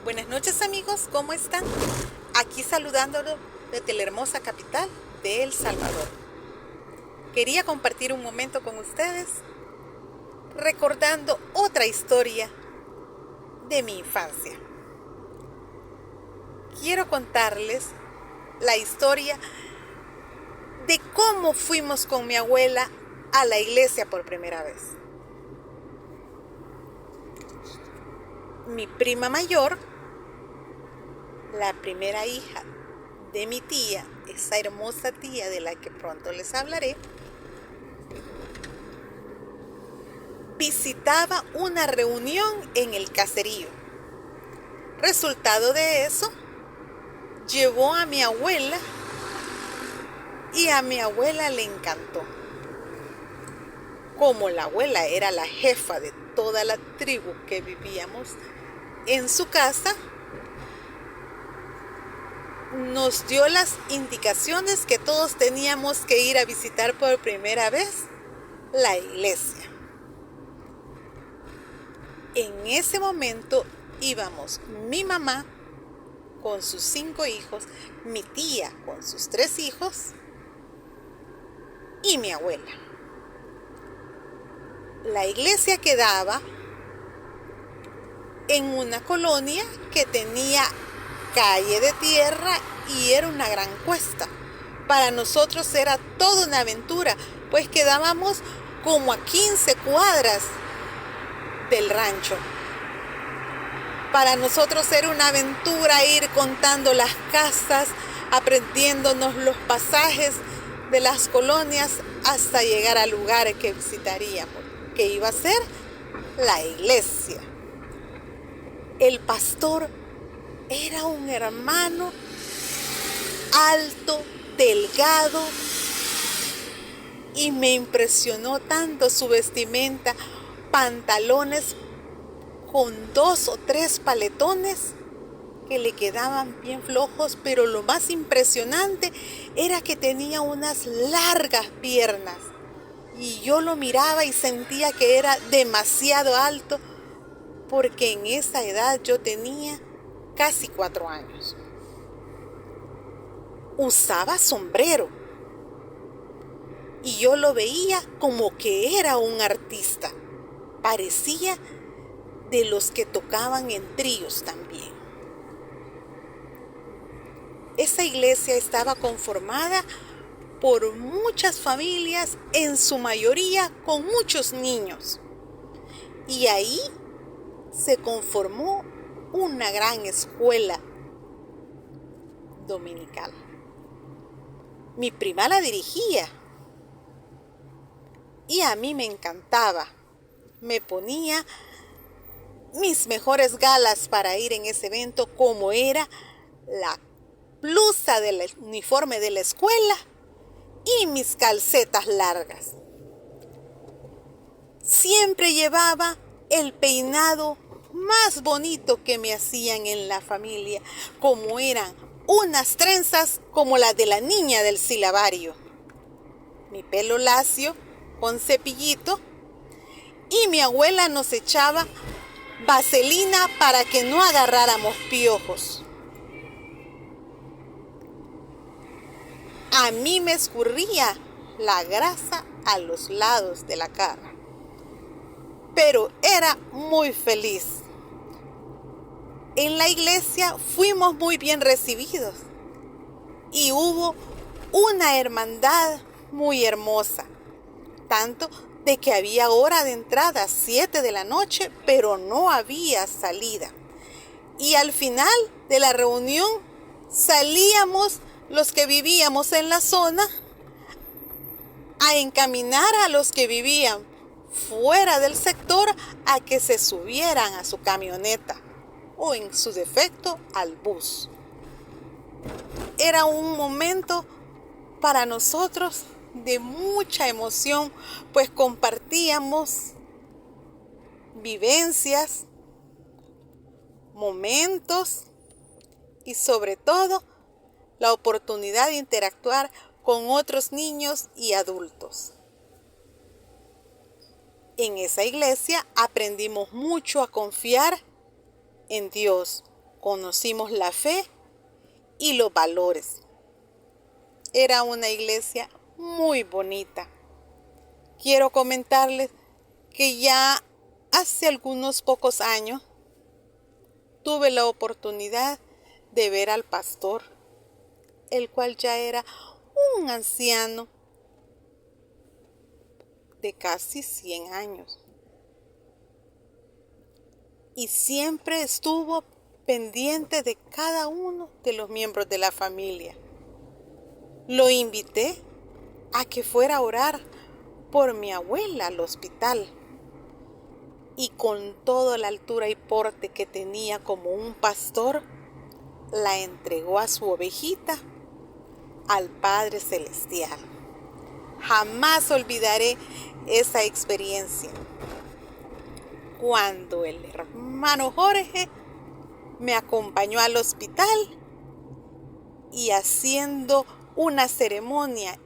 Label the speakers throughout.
Speaker 1: Buenas noches amigos, ¿cómo están? Aquí saludándolos desde la hermosa capital de El Salvador. Quería compartir un momento con ustedes recordando otra historia de mi infancia. Quiero contarles la historia de cómo fuimos con mi abuela a la iglesia por primera vez. Mi prima mayor, la primera hija de mi tía, esa hermosa tía de la que pronto les hablaré, visitaba una reunión en el caserío. Resultado de eso, llevó a mi abuela y a mi abuela le encantó. Como la abuela era la jefa de toda la tribu que vivíamos en su casa, nos dio las indicaciones que todos teníamos que ir a visitar por primera vez la iglesia. En ese momento íbamos mi mamá con sus 5 hijos, mi tía con sus 3 hijos y mi abuela. La iglesia quedaba en una colonia que tenía calle de tierra y era una gran cuesta. Para nosotros era toda una aventura, pues quedábamos como a 15 cuadras del rancho. Para nosotros era una aventura ir contando las casas, aprendiéndonos los pasajes de las colonias hasta llegar al lugar que visitaríamos, que iba a ser la iglesia. El pastor era un hermano alto, delgado, y me impresionó tanto su vestimenta, pantalones con 2 o 3 paletones que le quedaban bien flojos, pero lo más impresionante era que tenía unas largas piernas y yo lo miraba y sentía que era demasiado alto porque en esa edad yo tenía casi 4 años. Usaba sombrero y yo lo veía como que era un artista. Parecía de los que tocaban en tríos también. Esa iglesia estaba conformada por muchas familias, en su mayoría con muchos niños. Y ahí se conformó una gran escuela dominical. Mi prima la dirigía y a mí me encantaba. Me ponía mis mejores galas para ir en ese evento, como era la blusa del uniforme de la escuela y mis calcetas largas. Siempre llevaba el peinado más bonito que me hacían en la familia, como eran unas trenzas como las de la niña del silabario. Mi pelo lacio con cepillito y mi abuela nos echaba vaselina para que no agarráramos piojos. A mí me escurría la grasa a los lados de la cara, pero era muy feliz. En la iglesia fuimos muy bien recibidos y hubo una hermandad muy hermosa, tanto de que había hora de entrada, 7 de la noche, pero no había salida. Y al final de la reunión salíamos los que vivíamos en la zona a encaminar a los que vivían fuera del sector a que se subieran a su camioneta o en su defecto al bus. Era un momento para nosotros de mucha emoción, pues compartíamos vivencias, momentos y sobre todo la oportunidad de interactuar con otros niños y adultos. En esa iglesia aprendimos mucho a confiar en Dios, conocimos la fe y los valores. Era una iglesia muy bonita. Quiero comentarles que ya hace algunos pocos años tuve la oportunidad de ver al pastor, el cual ya era un anciano de casi 100 años. Y siempre estuvo pendiente de cada uno de los miembros de la familia. Lo invité a que fuera a orar por mi abuela al hospital. Y con toda la altura y porte que tenía como un pastor, la entregó a su ovejita al Padre Celestial. Jamás olvidaré esa experiencia. Cuando el hermano Jorge me acompañó al hospital y haciendo una ceremonia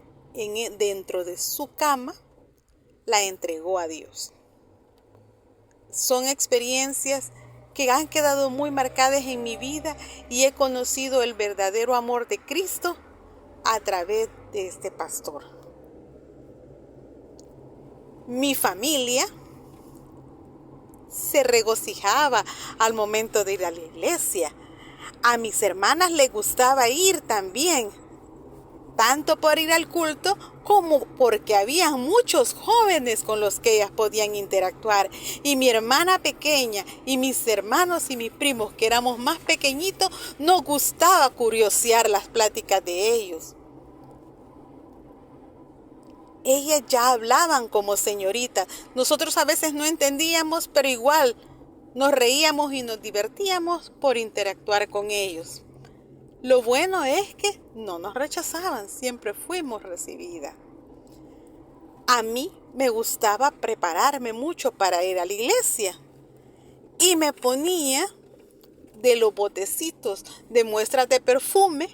Speaker 1: dentro de su cama, la entregó a Dios. Son experiencias que han quedado muy marcadas en mi vida y he conocido el verdadero amor de Cristo a través de este pastor. Mi familia se regocijaba al momento de ir a la iglesia. A mis hermanas les gustaba ir también, tanto por ir al culto como porque había muchos jóvenes con los que ellas podían interactuar. Y mi hermana pequeña y mis hermanos y mis primos, que éramos más pequeñitos, nos gustaba curiosear las pláticas de ellos. Ellas ya hablaban como señoritas. Nosotros a veces no entendíamos, pero igual nos reíamos y nos divertíamos por interactuar con ellos. Lo bueno es que no nos rechazaban, siempre fuimos recibidas. A mí me gustaba prepararme mucho para ir a la iglesia y me ponía de los botecitos de muestras de perfume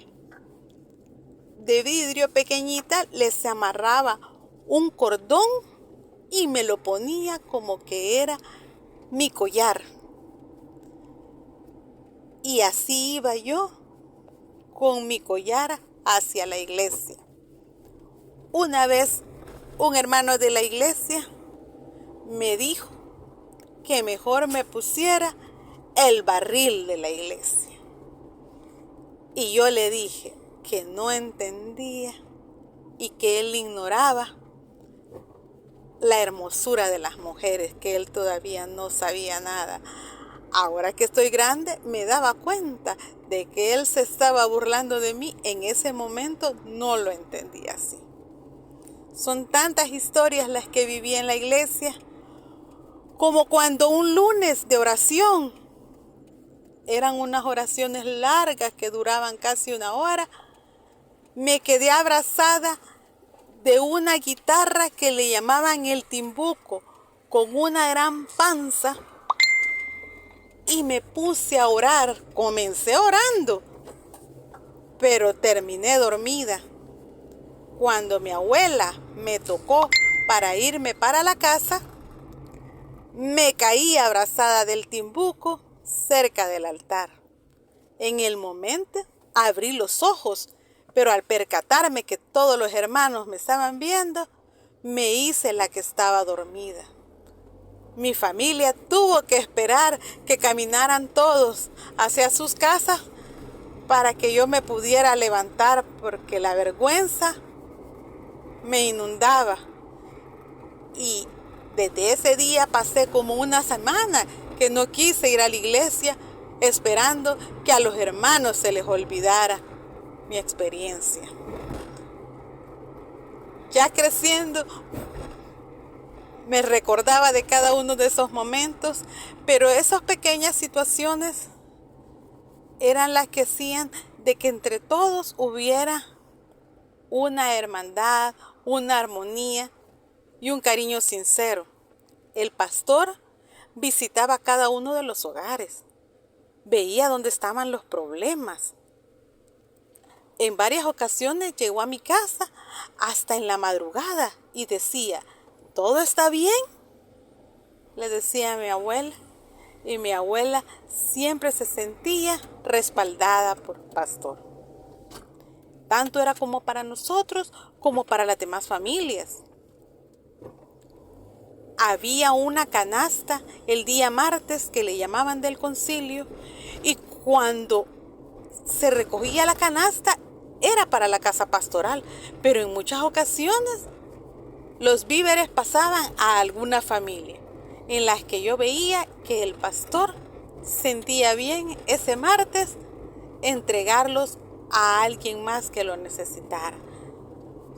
Speaker 1: de vidrio pequeñita, les amarraba un cordón y me lo ponía como que era mi collar. Y así iba yo con mi collar hacia la iglesia. Una vez un hermano de la iglesia me dijo que mejor me pusiera el barril de la iglesia. Y yo le dije que no entendía y que él ignoraba la hermosura de las mujeres, que él todavía no sabía nada. Ahora que estoy grande, me daba cuenta de que él se estaba burlando de mí. En ese momento no lo entendí así. Son tantas historias las que viví en la iglesia, como cuando un lunes de oración, eran unas oraciones largas que duraban casi 1 hora, me quedé abrazada de una guitarra que le llamaban el timbuco, con una gran panza, y me puse a orar. Comencé orando, pero terminé dormida. Cuando mi abuela me tocó para irme para la casa, me caí abrazada del timbuco cerca del altar. En el momento abrí los ojos, pero al percatarme que todos los hermanos me estaban viendo, me hice la que estaba dormida. Mi familia tuvo que esperar que caminaran todos hacia sus casas para que yo me pudiera levantar, porque la vergüenza me inundaba. Y desde ese día pasé como 1 semana que no quise ir a la iglesia, esperando que a los hermanos se les olvidara mi experiencia. Ya creciendo, me recordaba de cada uno de esos momentos, pero esas pequeñas situaciones eran las que hacían de que entre todos hubiera una hermandad, una armonía y un cariño sincero. El pastor visitaba cada uno de los hogares, veía dónde estaban los problemas. En varias ocasiones llegó a mi casa hasta en la madrugada y decía: ¿todo está bien?, le decía a mi abuela. y mi abuela siempre se sentía respaldada por el pastor. Tanto era como para nosotros como para las demás familias. Había una canasta el día martes que le llamaban del concilio, y cuando se recogía la canasta era para la casa pastoral, pero en muchas ocasiones los víveres pasaban a alguna familia, en las que yo veía que el pastor sentía bien ese martes entregarlos a alguien más que lo necesitara.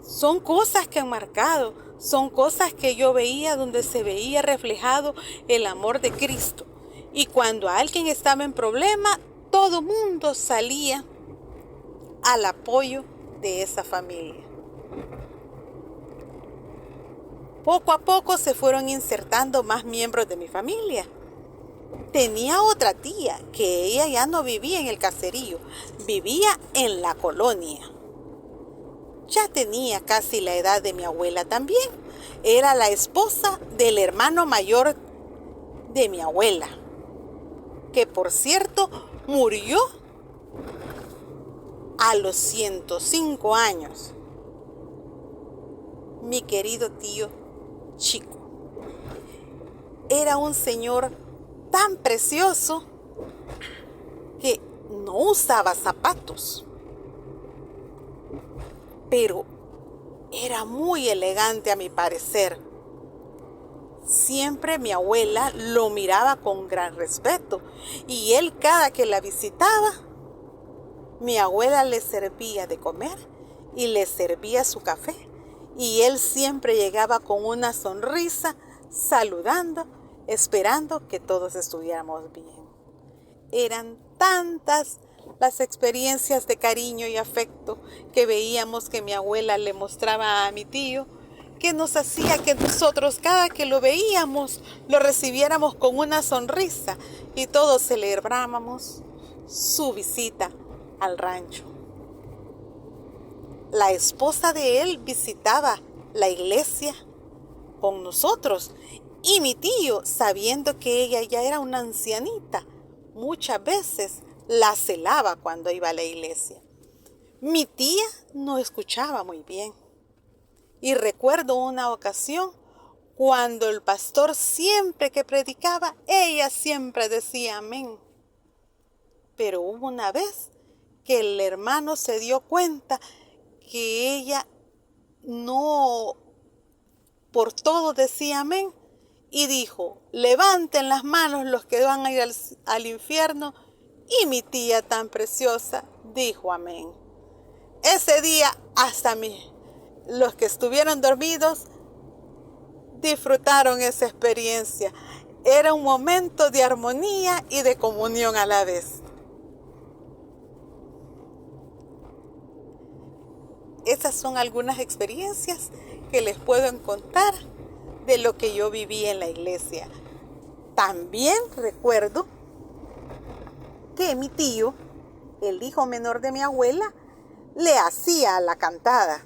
Speaker 1: Son cosas que han marcado, son cosas que yo veía donde se veía reflejado el amor de Cristo. Y cuando alguien estaba en problema, todo mundo salía al apoyo de esa familia. Poco a poco se fueron insertando más miembros de mi familia. Tenía otra tía que ella ya no vivía en el caserío, vivía en la colonia. Ya tenía casi la edad de mi abuela también. Era la esposa del hermano mayor de mi abuela, que por cierto murió a los 105 años. Mi querido tío Chico era un señor tan precioso que no usaba zapatos, pero era muy elegante a mi parecer. Siempre mi abuela lo miraba con gran respeto, y él cada que la visitaba, mi abuela le servía de comer y le servía su café, y él siempre llegaba con una sonrisa, saludando, esperando que todos estuviéramos bien. Eran tantas las experiencias de cariño y afecto que veíamos que mi abuela le mostraba a mi tío, que nos hacía que nosotros cada que lo veíamos lo recibiéramos con una sonrisa, y todos celebrábamos su visita al rancho. La esposa de él visitaba la iglesia con nosotros, y mi tío, sabiendo que ella ya era una ancianita, muchas veces la celaba cuando iba a la iglesia. Mi tía no escuchaba muy bien, y recuerdo una ocasión cuando el pastor siempre que predicaba, ella siempre decía amén. Pero hubo una vez que el hermano se dio cuenta que ella no por todo decía amén, y dijo: levanten las manos los que van a ir al infierno, y mi tía tan preciosa dijo amén. Ese día hasta los que estuvieron dormidos disfrutaron esa experiencia. Era un momento de armonía y de comunión a la vez. Esas son algunas experiencias que les puedo contar de lo que yo viví en la iglesia. También recuerdo que mi tío, el hijo menor de mi abuela, le hacía la cantada.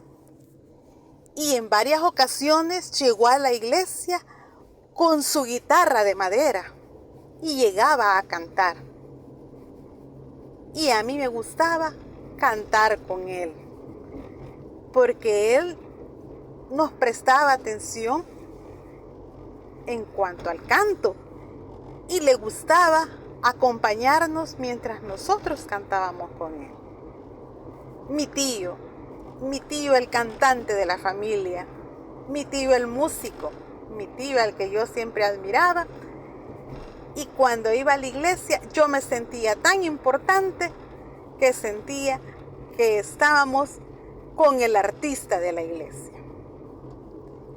Speaker 1: Y en varias ocasiones llegó a la iglesia con su guitarra de madera y llegaba a cantar. Y a mí me gustaba cantar con él, porque él nos prestaba atención en cuanto al canto y le gustaba acompañarnos mientras nosotros cantábamos con él. Mi tío el cantante de la familia, mi tío el músico, mi tío al que yo siempre admiraba, y cuando iba a la iglesia yo me sentía tan importante que sentía que estábamos con el artista de la iglesia.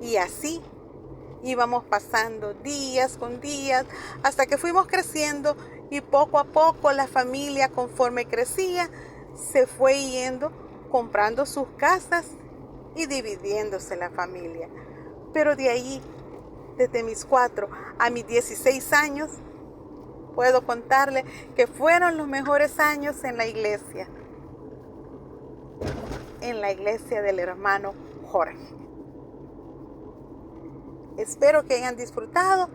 Speaker 1: Y así íbamos pasando días con días hasta que fuimos creciendo, y poco a poco la familia, conforme crecía, se fue yendo, comprando sus casas y dividiéndose la familia. Pero de ahí, desde mis 4 a mis 16 años, puedo contarle que fueron los mejores años en la iglesia del hermano Jorge. Espero que hayan disfrutado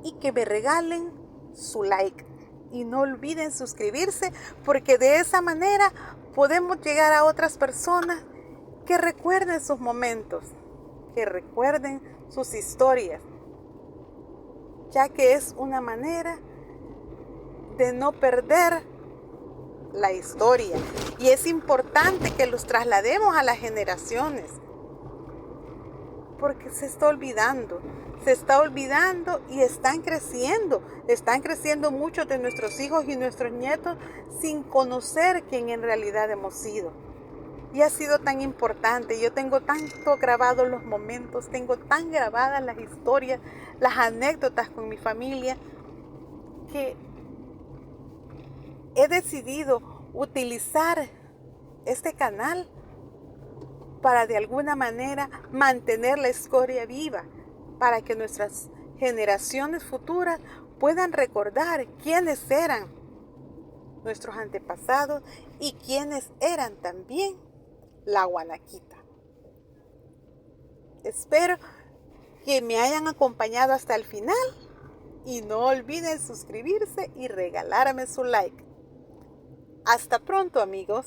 Speaker 1: y que me regalen su like. Y no olviden suscribirse, porque de esa manera podemos llegar a otras personas que recuerden sus momentos, que recuerden sus historias, ya que es una manera de no perder la historia. Y es importante que los traslademos a las generaciones, porque se está olvidando y están creciendo muchos de nuestros hijos y nuestros nietos sin conocer quién en realidad hemos sido. Y ha sido tan importante. Yo tengo tanto grabados los momentos, tengo tan grabadas las historias, las anécdotas con mi familia, que he decidido utilizar este canal para de alguna manera mantener la historia viva, para que nuestras generaciones futuras puedan recordar quiénes eran nuestros antepasados y quiénes eran también la guanaquita. Espero que me hayan acompañado hasta el final y no olviden suscribirse y regalarme su like. Hasta pronto, amigos.